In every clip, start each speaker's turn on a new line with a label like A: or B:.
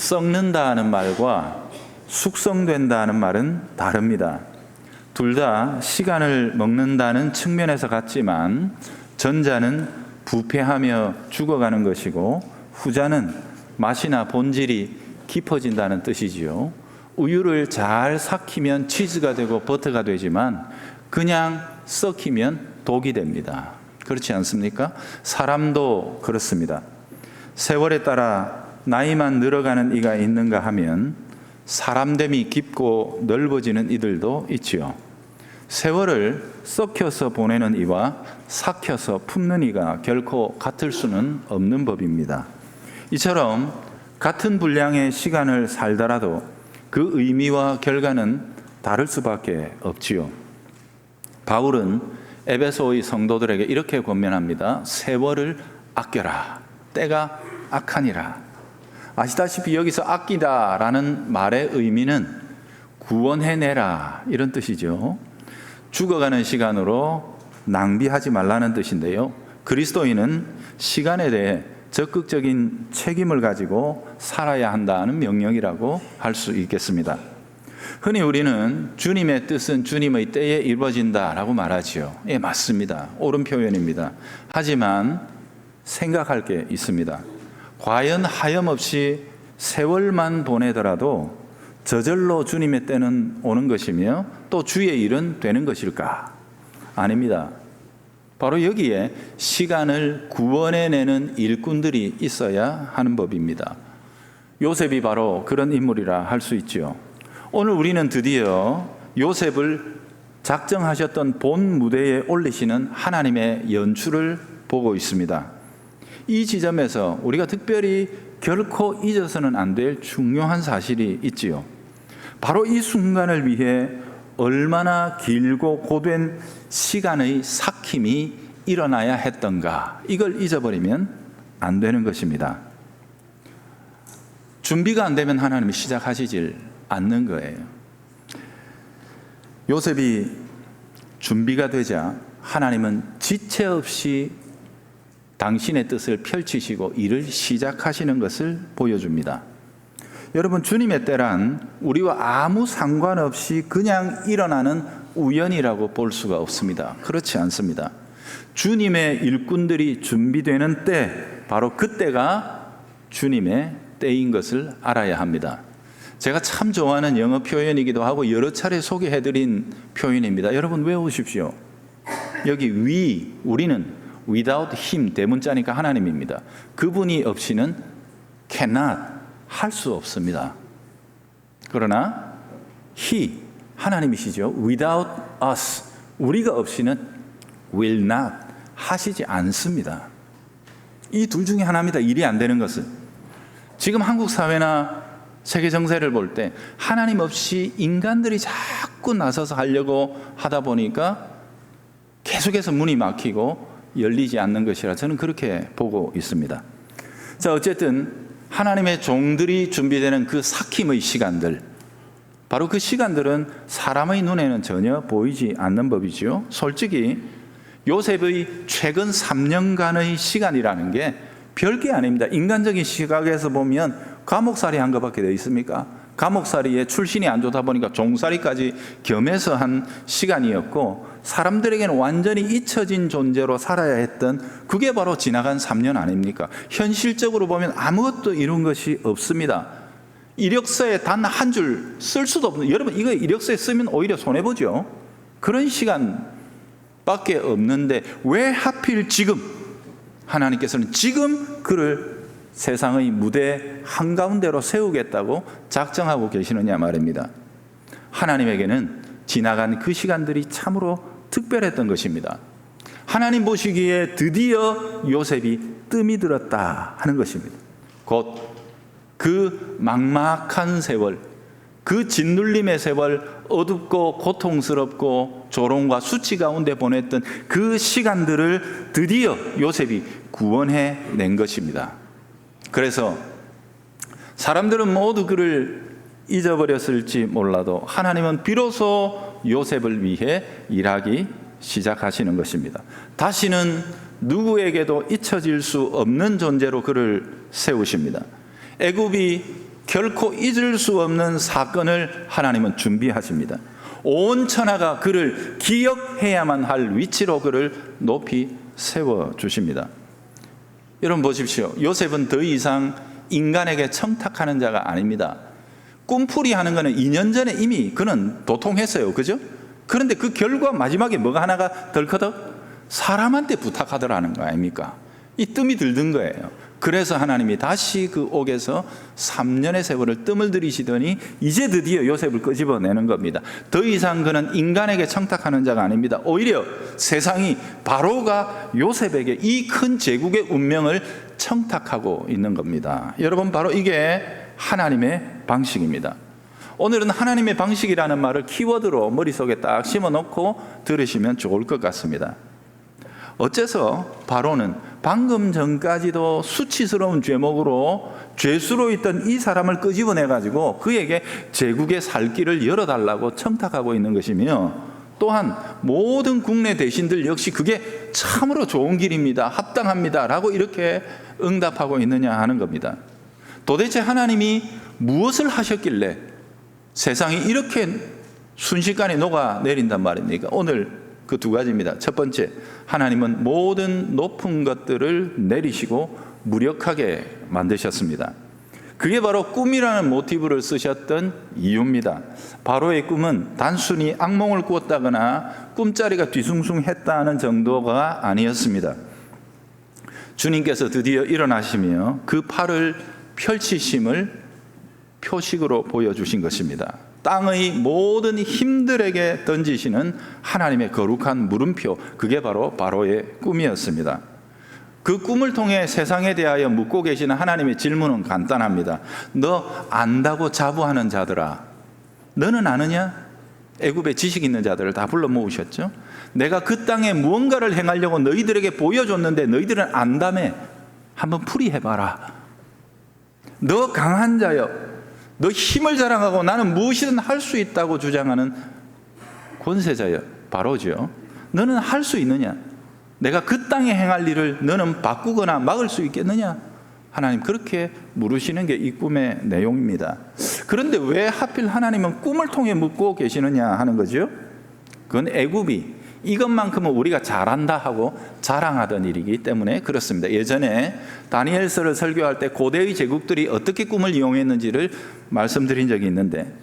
A: 썩는다는 말과 숙성된다는 말은 다릅니다. 둘 다 시간을 먹는다는 측면에서 같지만 전자는 부패하며 죽어가는 것이고 후자는 맛이나 본질이 깊어진다는 뜻이지요. 우유를 잘 삭히면 치즈가 되고 버터가 되지만 그냥 썩히면 독이 됩니다. 그렇지 않습니까? 사람도 그렇습니다. 세월에 따라 나이만 늘어가는 이가 있는가 하면 사람됨이 깊고 넓어지는 이들도 있지요. 세월을 썩혀서 보내는 이와 삭혀서 품는 이가 결코 같을 수는 없는 법입니다. 이처럼 같은 분량의 시간을 살더라도 그 의미와 결과는 다를 수밖에 없지요. 바울은 에베소의 성도들에게 이렇게 권면합니다. 세월을 아껴라. 때가 악하니라. 아시다시피 여기서 아끼다라는 말의 의미는 구원해내라 이런 뜻이죠. 죽어가는 시간으로 낭비하지 말라는 뜻인데요. 그리스도인은 시간에 대해 적극적인 책임을 가지고 살아야 한다는 명령이라고 할 수 있겠습니다. 흔히 우리는 주님의 뜻은 주님의 때에 이루어진다라고 말하지요. 예, 맞습니다. 옳은 표현입니다. 하지만 생각할 게 있습니다. 과연 하염없이 세월만 보내더라도 저절로 주님의 때는 오는 것이며 또 주의 일은 되는 것일까? 아닙니다. 바로 여기에 시간을 구원해내는 일꾼들이 있어야 하는 법입니다. 요셉이 바로 그런 인물이라 할 수 있죠. 오늘 우리는 드디어 요셉을 작정하셨던 본 무대에 올리시는 하나님의 연출을 보고 있습니다. 이 지점에서 우리가 특별히 결코 잊어서는 안 될 중요한 사실이 있지요. 바로 이 순간을 위해 얼마나 길고 고된 시간의 삭힘이 일어나야 했던가, 이걸 잊어버리면 안 되는 것입니다. 준비가 안 되면 하나님이 시작하시질 않는 거예요. 요셉이 준비가 되자 하나님은 지체 없이 당신의 뜻을 펼치시고 일을 시작하시는 것을 보여줍니다. 여러분, 주님의 때란 우리와 아무 상관없이 그냥 일어나는 우연이라고 볼 수가 없습니다. 그렇지 않습니다. 주님의 일꾼들이 준비되는 때, 바로 그때가 주님의 때인 것을 알아야 합니다. 제가 참 좋아하는 영어 표현이기도 하고 여러 차례 소개해드린 표현입니다. 여러분 외우십시오. 여기 우리는 without him, 대문자니까 하나님입니다. 그분이 없이는 cannot, 할 수 없습니다. 그러나 he, 하나님이시죠. without us, 우리가 없이는 will not, 하시지 않습니다. 이 둘 중에 하나입니다. 일이 안 되는 것은. 지금 한국 사회나 세계 정세를 볼 때 하나님 없이 인간들이 자꾸 나서서 하려고 하다 보니까 계속해서 문이 막히고 열리지 않는 것이라 저는 그렇게 보고 있습니다. 자, 어쨌든 하나님의 종들이 준비되는 그 삭힘의 시간들, 바로 그 시간들은 사람의 눈에는 전혀 보이지 않는 법이지요. 솔직히 요셉의 최근 3년간의 시간이라는 게 별게 아닙니다. 인간적인 시각에서 보면 감옥살이 한 것밖에 더 있습니까? 감옥살이에 출신이 안 좋다 보니까 종살이까지 겸해서 한 시간이었고, 사람들에게는 완전히 잊혀진 존재로 살아야 했던, 그게 바로 지나간 3년 아닙니까? 현실적으로 보면 아무것도 이룬 것이 없습니다. 이력서에 단 한 줄 쓸 수도 없는, 여러분 이거 이력서에 쓰면 오히려 손해보죠. 그런 시간밖에 없는데 왜 하필 지금 하나님께서는 지금 그를 세상의 무대 한가운데로 세우겠다고 작정하고 계시느냐 말입니다. 하나님에게는 지나간 그 시간들이 참으로 특별했던 것입니다. 하나님 보시기에 드디어 요셉이 뜸이 들었다 하는 것입니다. 곧 그 막막한 세월, 그 짓눌림의 세월, 어둡고 고통스럽고 조롱과 수치 가운데 보냈던 그 시간들을 드디어 요셉이 구원해낸 것입니다. 그래서 사람들은 모두 그를 잊어버렸을지 몰라도 하나님은 비로소 요셉을 위해 일하기 시작하시는 것입니다. 다시는 누구에게도 잊혀질 수 없는 존재로 그를 세우십니다. 애굽이 결코 잊을 수 없는 사건을 하나님은 준비하십니다. 온 천하가 그를 기억해야만 할 위치로 그를 높이 세워주십니다. 여러분 보십시오. 요셉은 더 이상 인간에게 청탁하는 자가 아닙니다. 꿈풀이 하는 것은 2년 전에 이미 그는 도통했어요. 그죠? 그런데 그 결과 마지막에 뭐가 하나가 덜커덕? 사람한테 부탁하더라는 거 아닙니까? 이 뜸이 들든 거예요. 그래서 하나님이 다시 그 옥에서 3년의 세월을 뜸을 들이시더니 이제 드디어 요셉을 끄집어내는 겁니다. 더 이상 그는 인간에게 청탁하는 자가 아닙니다. 오히려 세상이 바로가 요셉에게 이 큰 제국의 운명을 청탁하고 있는 겁니다. 여러분, 바로 이게 하나님의 방식입니다. 오늘은 하나님의 방식이라는 말을 키워드로 머릿속에 딱 심어놓고 들으시면 좋을 것 같습니다. 어째서 바로는 방금 전까지도 수치스러운 죄목으로 죄수로 있던 이 사람을 끄집어내가지고 그에게 제국의 살 길을 열어달라고 청탁하고 있는 것이며, 또한 모든 국내 대신들 역시 그게 참으로 좋은 길입니다, 합당합니다 라고 이렇게 응답하고 있느냐 하는 겁니다. 도대체 하나님이 무엇을 하셨길래 세상이 이렇게 순식간에 녹아내린단 말입니까? 오늘 그 두 가지입니다. 첫 번째, 하나님은 모든 높은 것들을 내리시고 무력하게 만드셨습니다. 그게 바로 꿈이라는 모티브를 쓰셨던 이유입니다. 바로의 꿈은 단순히 악몽을 꾸었다거나 꿈자리가 뒤숭숭했다는 정도가 아니었습니다. 주님께서 드디어 일어나시며 그 팔을 펼치심을 표식으로 보여주신 것입니다. 땅의 모든 힘들에게 던지시는 하나님의 거룩한 물음표, 그게 바로 바로의 꿈이었습니다. 그 꿈을 통해 세상에 대하여 묻고 계시는 하나님의 질문은 간단합니다. 너 안다고 자부하는 자들아, 너는 아느냐? 애굽에 지식 있는 자들을 다 불러 모으셨죠. 내가 그 땅에 무언가를 행하려고 너희들에게 보여줬는데 너희들은 안다며. 한번 풀이해봐라. 너 강한 자여, 너 힘을 자랑하고 나는 무엇이든 할 수 있다고 주장하는 권세자여, 바로죠. 너는 할 수 있느냐? 내가 그 땅에 행할 일을 너는 바꾸거나 막을 수 있겠느냐? 하나님 그렇게 물으시는 게 이 꿈의 내용입니다. 그런데 왜 하필 하나님은 꿈을 통해 묻고 계시느냐 하는 거죠. 그건 애굽이 이것만큼은 우리가 잘한다 하고 자랑하던 일이기 때문에 그렇습니다. 예전에 다니엘서를 설교할 때 고대의 제국들이 어떻게 꿈을 이용했는지를 말씀드린 적이 있는데,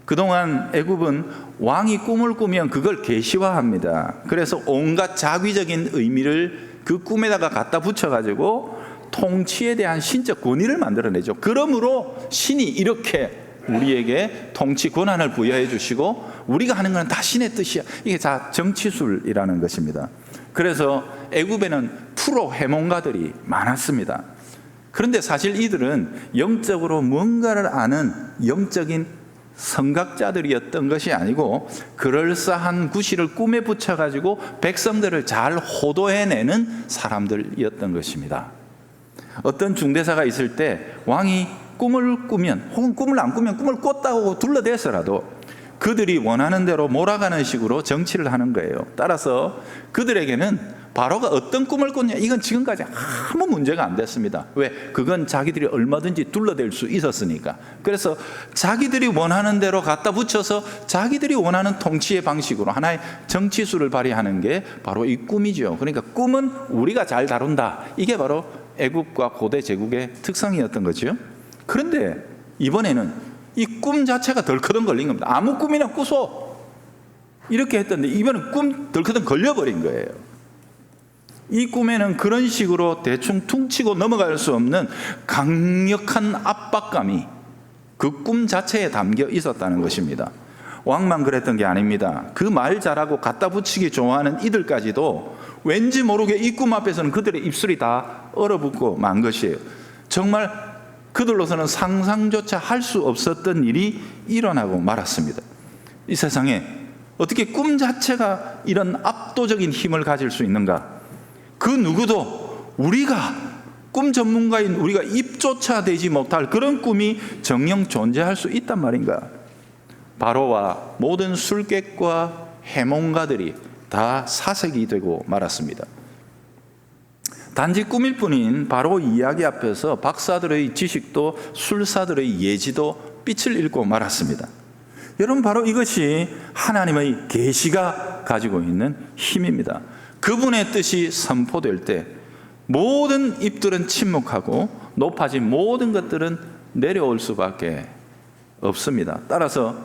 A: 그동안 애굽은 왕이 꿈을 꾸면 그걸 계시화합니다. 그래서 온갖 자귀적인 의미를 그 꿈에다가 갖다 붙여가지고 통치에 대한 신적 권위를 만들어내죠. 그러므로 신이 이렇게 우리에게 통치 권한을 부여해 주시고 우리가 하는 건 다 신의 뜻이야. 이게 다 정치술이라는 것입니다. 그래서 애굽에는 프로 해몽가들이 많았습니다. 그런데 사실 이들은 영적으로 무언가를 아는 영적인 선각자들이었던 것이 아니고 그럴싸한 구실을 꿈에 붙여가지고 백성들을 잘 호도해내는 사람들이었던 것입니다. 어떤 중대사가 있을 때 왕이 꿈을 꾸면 혹은 꿈을 안 꾸면 꿈을 꿨다고 둘러대서라도 그들이 원하는 대로 몰아가는 식으로 정치를 하는 거예요. 따라서 그들에게는 바로가 어떤 꿈을 꿨냐, 이건 지금까지 아무 문제가 안 됐습니다. 왜? 그건 자기들이 얼마든지 둘러댈 수 있었으니까. 그래서 자기들이 원하는 대로 갖다 붙여서 자기들이 원하는 통치의 방식으로 하나의 정치술을 발휘하는 게 바로 이 꿈이죠. 그러니까 꿈은 우리가 잘 다룬다. 이게 바로 애국과 고대 제국의 특성이었던 거죠. 그런데 이번에는 이 꿈 자체가 덜커덩 걸린 겁니다. 아무 꿈이나 꾸소 이렇게 했던데 이번엔 꿈 덜커덩 걸려버린 거예요. 이 꿈에는 그런 식으로 대충 퉁치고 넘어갈 수 없는 강력한 압박감이 그 꿈 자체에 담겨 있었다는 것입니다. 왕만 그랬던 게 아닙니다. 그 말 잘하고 갖다 붙이기 좋아하는 이들까지도 왠지 모르게 이 꿈 앞에서는 그들의 입술이 다 얼어붙고 만 것이에요. 정말 그들로서는 상상조차 할 수 없었던 일이 일어나고 말았습니다. 이 세상에 어떻게 꿈 자체가 이런 압도적인 힘을 가질 수 있는가? 그 누구도 우리가 꿈 전문가인 우리가 입조차 되지 못할 그런 꿈이 정녕 존재할 수 있단 말인가? 바로와 모든 술객과 해몽가들이 다 사색이 되고 말았습니다. 단지 꿈일 뿐인 바로 이야기 앞에서 박사들의 지식도 술사들의 예지도 빛을 잃고 말았습니다. 여러분, 바로 이것이 하나님의 계시가 가지고 있는 힘입니다. 그분의 뜻이 선포될 때 모든 입들은 침묵하고 높아진 모든 것들은 내려올 수밖에 없습니다. 따라서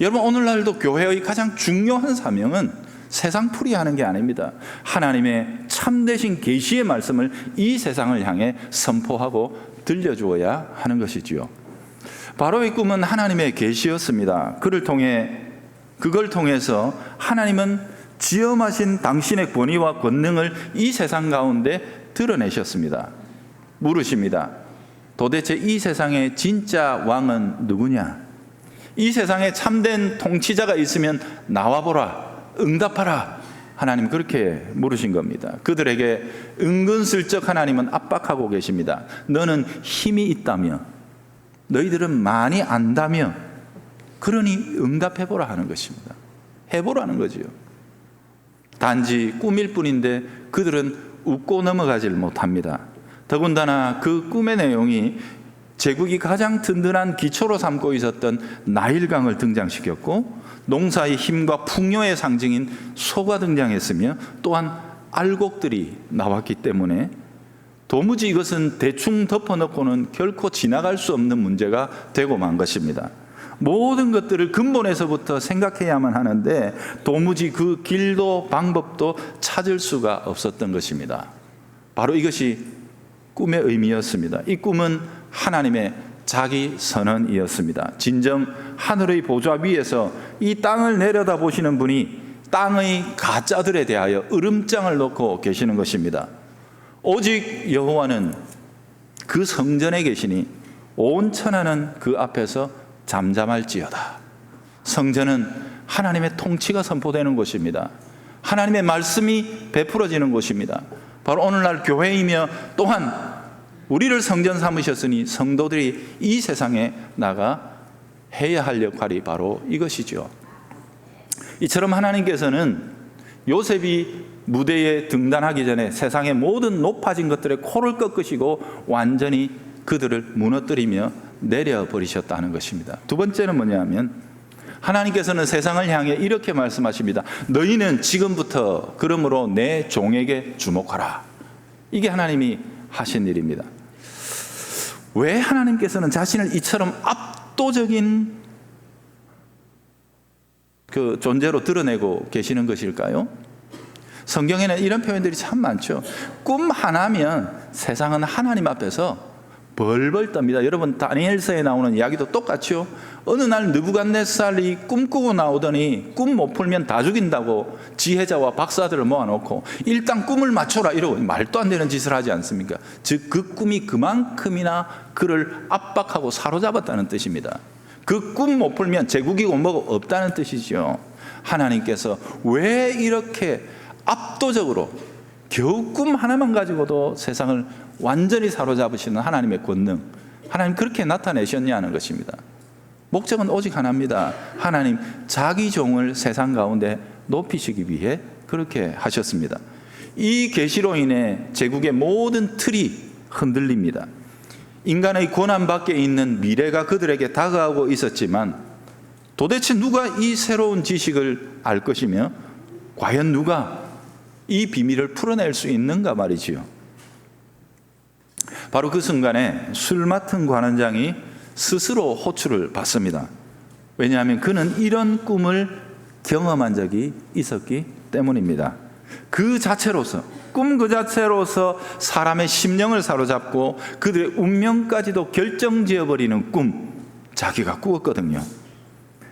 A: 여러분, 오늘날도 교회의 가장 중요한 사명은 세상 풀이하는 게 아닙니다. 하나님의 참되신 계시의 말씀을 이 세상을 향해 선포하고 들려주어야 하는 것이지요. 바로 이 꿈은 하나님의 계시였습니다. 그걸 통해서 하나님은 지엄하신 당신의 권위와 권능을 이 세상 가운데 드러내셨습니다. 물으십니다. 도대체 이 세상의 진짜 왕은 누구냐? 이 세상에 참된 통치자가 있으면 나와보라, 응답하라. 하나님 그렇게 물으신 겁니다. 그들에게 은근슬쩍 하나님은 압박하고 계십니다. 너는 힘이 있다며, 너희들은 많이 안다며, 그러니 응답해보라 하는 것입니다. 해보라는 거지요. 단지 꿈일 뿐인데 그들은 웃고 넘어가질 못합니다. 더군다나 그 꿈의 내용이 제국이 가장 든든한 기초로 삼고 있었던 나일강을 등장시켰고, 농사의 힘과 풍요의 상징인 소가 등장했으며, 또한 알곡들이 나왔기 때문에 도무지 이것은 대충 덮어놓고는 결코 지나갈 수 없는 문제가 되고 만 것입니다. 모든 것들을 근본에서부터 생각해야만 하는데 도무지 그 길도 방법도 찾을 수가 없었던 것입니다. 바로 이것이 꿈의 의미였습니다. 이 꿈은 하나님의 자기 선언이었습니다. 진정 하늘의 보좌 위에서 이 땅을 내려다보시는 분이 땅의 가짜들에 대하여 으름장을 놓고 계시는 것입니다. 오직 여호와는 그 성전에 계시니 온 천하는 그 앞에서 잠잠할지어다. 성전은 하나님의 통치가 선포되는 곳입니다. 하나님의 말씀이 베풀어지는 곳입니다. 바로 오늘날 교회이며, 또한 우리를 성전 삼으셨으니 성도들이 이 세상에 나가 해야 할 역할이 바로 이것이죠. 이처럼 하나님께서는 요셉이 무대에 등단하기 전에 세상의 모든 높아진 것들의 코를 꺾으시고 완전히 그들을 무너뜨리며 내려버리셨다는 것입니다. 두 번째는 뭐냐면, 하나님께서는 세상을 향해 이렇게 말씀하십니다. 너희는 지금부터 그러므로 내 종에게 주목하라. 이게 하나님이 하신 일입니다. 왜 하나님께서는 자신을 이처럼 압도적인 그 존재로 드러내고 계시는 것일까요? 성경에는 이런 표현들이 참 많죠. 꿈 하나면 세상은 하나님 앞에서 벌벌 떱니다. 여러분, 다니엘서에 나오는 이야기도 똑같죠. 어느 날 느부갓네살이 꿈꾸고 나오더니 꿈 못 풀면 다 죽인다고 지혜자와 박사들을 모아놓고 일단 꿈을 맞춰라 이러고 말도 안 되는 짓을 하지 않습니까? 즉 그 꿈이 그만큼이나 그를 압박하고 사로잡았다는 뜻입니다. 그 꿈 못 풀면 제국이고 뭐고 없다는 뜻이죠. 하나님께서 왜 이렇게 압도적으로 겨우 꿈 하나만 가지고도 세상을 완전히 사로잡으시는 하나님의 권능, 하나님 그렇게 나타내셨냐는 것입니다. 목적은 오직 하나입니다. 하나님 자기 종을 세상 가운데 높이시기 위해 그렇게 하셨습니다. 이 계시로 인해 제국의 모든 틀이 흔들립니다. 인간의 권한 밖에 있는 미래가 그들에게 다가오고 있었지만 도대체 누가 이 새로운 지식을 알 것이며 과연 누가 이 비밀을 풀어낼 수 있는가 말이지요. 바로 그 순간에 술 맡은 관원장이 스스로 호출을 받습니다. 왜냐하면 그는 이런 꿈을 경험한 적이 있었기 때문입니다. 그 자체로서, 꿈 그 자체로서 사람의 심령을 사로잡고 그들의 운명까지도 결정지어버리는 꿈, 자기가 꾸었거든요.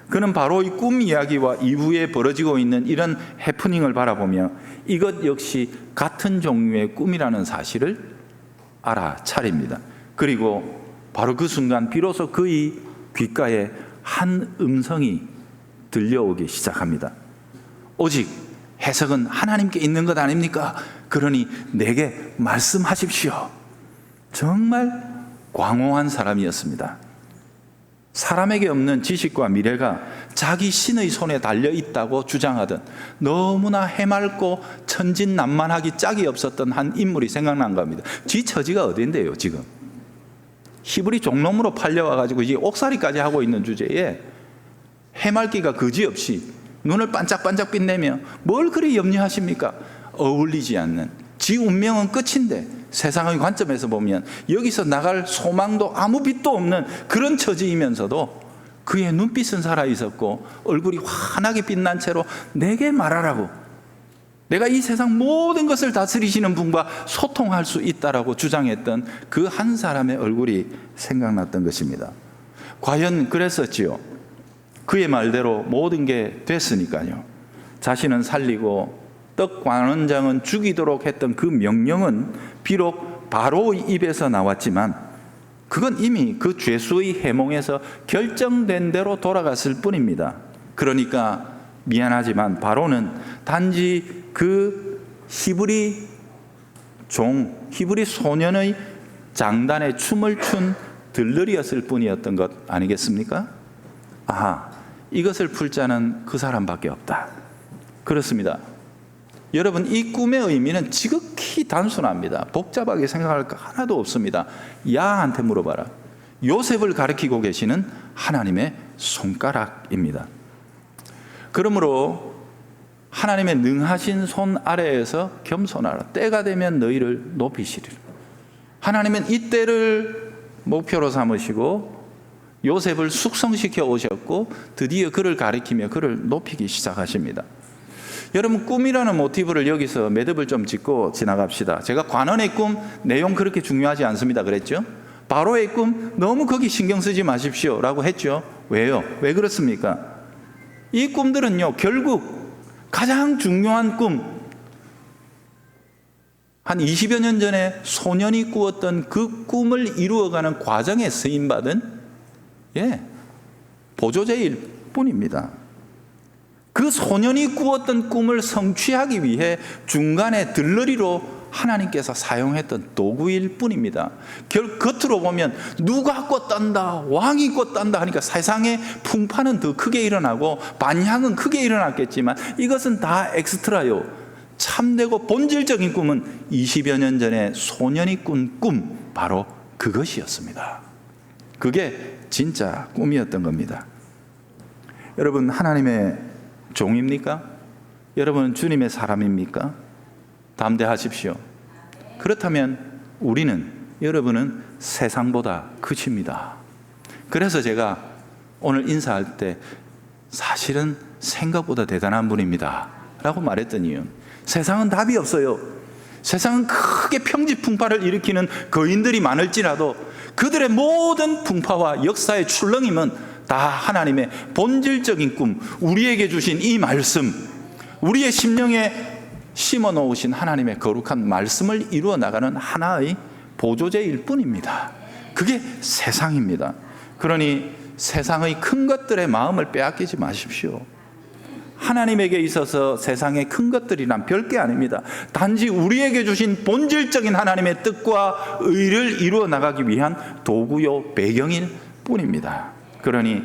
A: 그는 바로 이 꿈 이야기와 이후에 벌어지고 있는 이런 해프닝을 바라보며 이것 역시 같은 종류의 꿈이라는 사실을 알아차립니다. 그리고 바로 그 순간 비로소 그의 귓가에 한 음성이 들려오기 시작합니다. 오직 해석은 하나님께 있는 것 아닙니까? 그러니 내게 말씀하십시오. 정말 광호한 사람이었습니다. 사람에게 없는 지식과 미래가 자기 신의 손에 달려 있다고 주장하던 너무나 해맑고 천진난만하기 짝이 없었던 한 인물이 생각난 겁니다. 지 처지가 어딘데요 지금? 히브리 종놈으로 팔려와가지고 이제 옥살이까지 하고 있는 주제에 해맑기가 그지없이 눈을 반짝반짝 빛내며 뭘 그리 염려하십니까? 어울리지 않는 지 운명은 끝인데 세상의 관점에서 보면 여기서 나갈 소망도 아무 빛도 없는 그런 처지이면서도 그의 눈빛은 살아있었고 얼굴이 환하게 빛난 채로 내게 말하라고, 내가 이 세상 모든 것을 다스리시는 분과 소통할 수 있다라고 주장했던 그 한 사람의 얼굴이 생각났던 것입니다. 과연 그랬었지요. 그의 말대로 모든 게 됐으니까요. 자신은 살리고 떡 관원장은 죽이도록 했던 그 명령은 비록 바로의 입에서 나왔지만 그건 이미 그 죄수의 해몽에서 결정된 대로 돌아갔을 뿐입니다. 그러니까 미안하지만 바로는 단지 그 히브리 소년의 장단에 춤을 춘 들러리였을 뿐이었던 것 아니겠습니까? 아하, 이것을 풀 자는 그 사람밖에 없다. 그렇습니다. 여러분, 이 꿈의 의미는 지극히 단순합니다. 복잡하게 생각할 거 하나도 없습니다. 야한테 물어봐라. 요셉을 가리키고 계시는 하나님의 손가락입니다. 그러므로 하나님의 능하신 손 아래에서 겸손하라. 때가 되면 너희를 높이시리라. 하나님은 이 때를 목표로 삼으시고 요셉을 숙성시켜 오셨고 드디어 그를 가리키며 그를 높이기 시작하십니다. 여러분, 꿈이라는 모티브를 여기서 매듭을 좀 짓고 지나갑시다. 제가 관원의 꿈 내용 그렇게 중요하지 않습니다 그랬죠? 바로의 꿈 너무 거기 신경 쓰지 마십시오 라고 했죠. 왜요? 왜 그렇습니까? 이 꿈들은요 결국 가장 중요한 꿈, 한 20여 년 전에 소년이 꾸었던 그 꿈을 이루어가는 과정에 쓰임받은 보조제일 뿐입니다. 그 소년이 꾸었던 꿈을 성취하기 위해 중간에 들러리로 하나님께서 사용했던 도구일 뿐입니다. 겉으로 보면 누가 꿨단다, 왕이 꿨단다 하니까 세상의 풍파는 더 크게 일어나고 반향은 크게 일어났겠지만 이것은 다 엑스트라요. 참되고 본질적인 꿈은 20여 년 전에 소년이 꾼 꿈, 바로 그것이었습니다. 그게 진짜 꿈이었던 겁니다. 여러분, 하나님의 종입니까? 여러분은 주님의 사람입니까? 담대하십시오. 그렇다면 여러분은 세상보다 크십니다. 그래서 제가 오늘 인사할 때 사실은 생각보다 대단한 분입니다 라고 말했던 이유는 세상은 답이 없어요. 세상은 크게 평지풍파를 일으키는 거인들이 많을지라도 그들의 모든 풍파와 역사의 출렁임은 다 하나님의 본질적인 꿈, 우리에게 주신 이 말씀, 우리의 심령에 심어 놓으신 하나님의 거룩한 말씀을 이루어 나가는 하나의 보조제일 뿐입니다. 그게 세상입니다. 그러니 세상의 큰 것들의 마음을 빼앗기지 마십시오. 하나님에게 있어서 세상의 큰 것들이란 별게 아닙니다. 단지 우리에게 주신 본질적인 하나님의 뜻과 의를 이루어 나가기 위한 도구요 배경일 뿐입니다. 그러니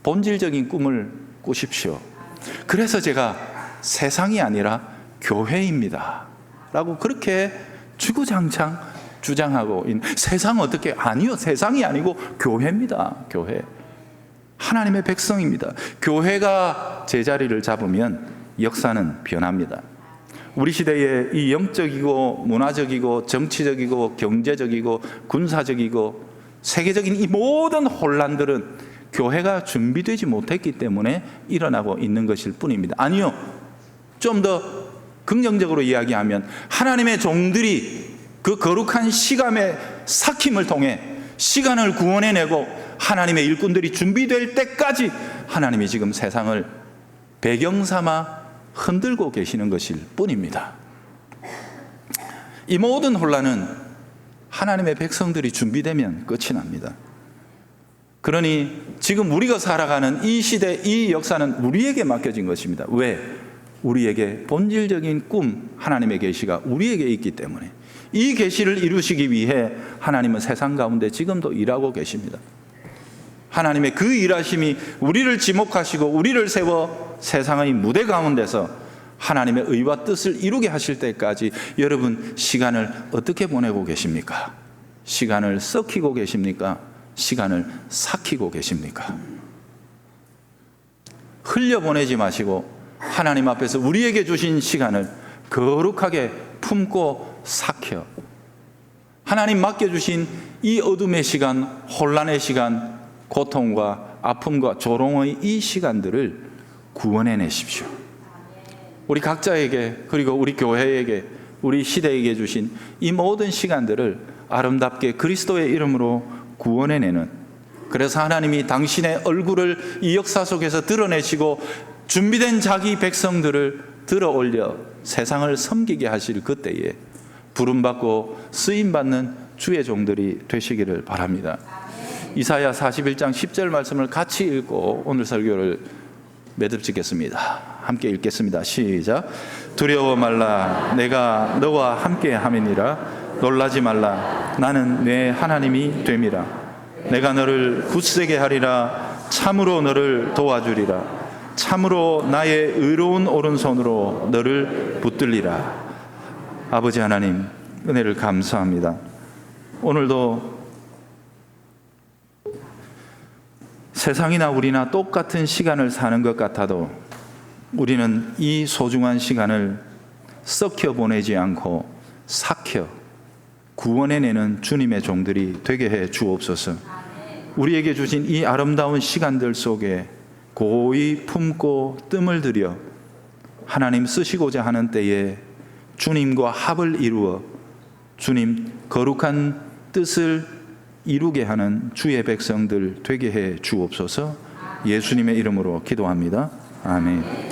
A: 본질적인 꿈을 꾸십시오. 그래서 제가 세상이 아니라 교회입니다 라고 그렇게 주구장창 주장하고 있는, 세상 어떻게? 아니요, 세상이 아니고 교회입니다. 교회, 하나님의 백성입니다. 교회가 제자리를 잡으면 역사는 변합니다. 우리 시대에 이 영적이고 문화적이고 정치적이고 경제적이고 군사적이고 세계적인 이 모든 혼란들은 교회가 준비되지 못했기 때문에 일어나고 있는 것일 뿐입니다. 아니요, 좀 더 긍정적으로 이야기하면 하나님의 종들이 그 거룩한 시간의 삭힘을 통해 시간을 구원해내고 하나님의 일꾼들이 준비될 때까지 하나님이 지금 세상을 배경 삼아 흔들고 계시는 것일 뿐입니다. 이 모든 혼란은 하나님의 백성들이 준비되면 끝이 납니다. 그러니 지금 우리가 살아가는 이 시대, 이 역사는 우리에게 맡겨진 것입니다. 왜? 우리에게 본질적인 꿈, 하나님의 계시가 우리에게 있기 때문에 이 계시를 이루시기 위해 하나님은 세상 가운데 지금도 일하고 계십니다. 하나님의 그 일하심이 우리를 지목하시고 우리를 세워 세상의 무대 가운데서 하나님의 의와 뜻을 이루게 하실 때까지 여러분 시간을 어떻게 보내고 계십니까? 시간을 썩히고 계십니까? 시간을 삭히고 계십니까? 흘려보내지 마시고 하나님 앞에서 우리에게 주신 시간을 거룩하게 품고 삭혀 하나님 맡겨주신 이 어둠의 시간, 혼란의 시간, 고통과 아픔과 조롱의 이 시간들을 구원해내십시오. 우리 각자에게 그리고 우리 교회에게 우리 시대에게 주신 이 모든 시간들을 아름답게 그리스도의 이름으로 구원해내는, 그래서 하나님이 당신의 얼굴을 이 역사 속에서 드러내시고 준비된 자기 백성들을 들어 올려 세상을 섬기게 하실 그때에 부름받고 쓰임받는 주의 종들이 되시기를 바랍니다. 이사야 41장 10절 말씀을 같이 읽고 오늘 설교를 매듭짓겠습니다. 함께 읽겠습니다. 시작. 두려워 말라. 내가 너와 함께 함이니라. 놀라지 말라. 나는 내 하나님이 됨이라. 내가 너를 굳세게 하리라. 참으로 너를 도와주리라. 참으로 나의 의로운 오른손으로 너를 붙들리라. 아버지 하나님, 은혜를 감사합니다. 오늘도 세상이나 우리나 똑같은 시간을 사는 것 같아도 우리는 이 소중한 시간을 썩혀 보내지 않고 삭혀 구원해내는 주님의 종들이 되게 해 주옵소서. 우리에게 주신 이 아름다운 시간들 속에 고이 품고 뜸을 들여 하나님 쓰시고자 하는 때에 주님과 합을 이루어 주님 거룩한 뜻을 이루게 하는 주의 백성들 되게 해 주옵소서. 예수님의 이름으로 기도합니다. 아멘.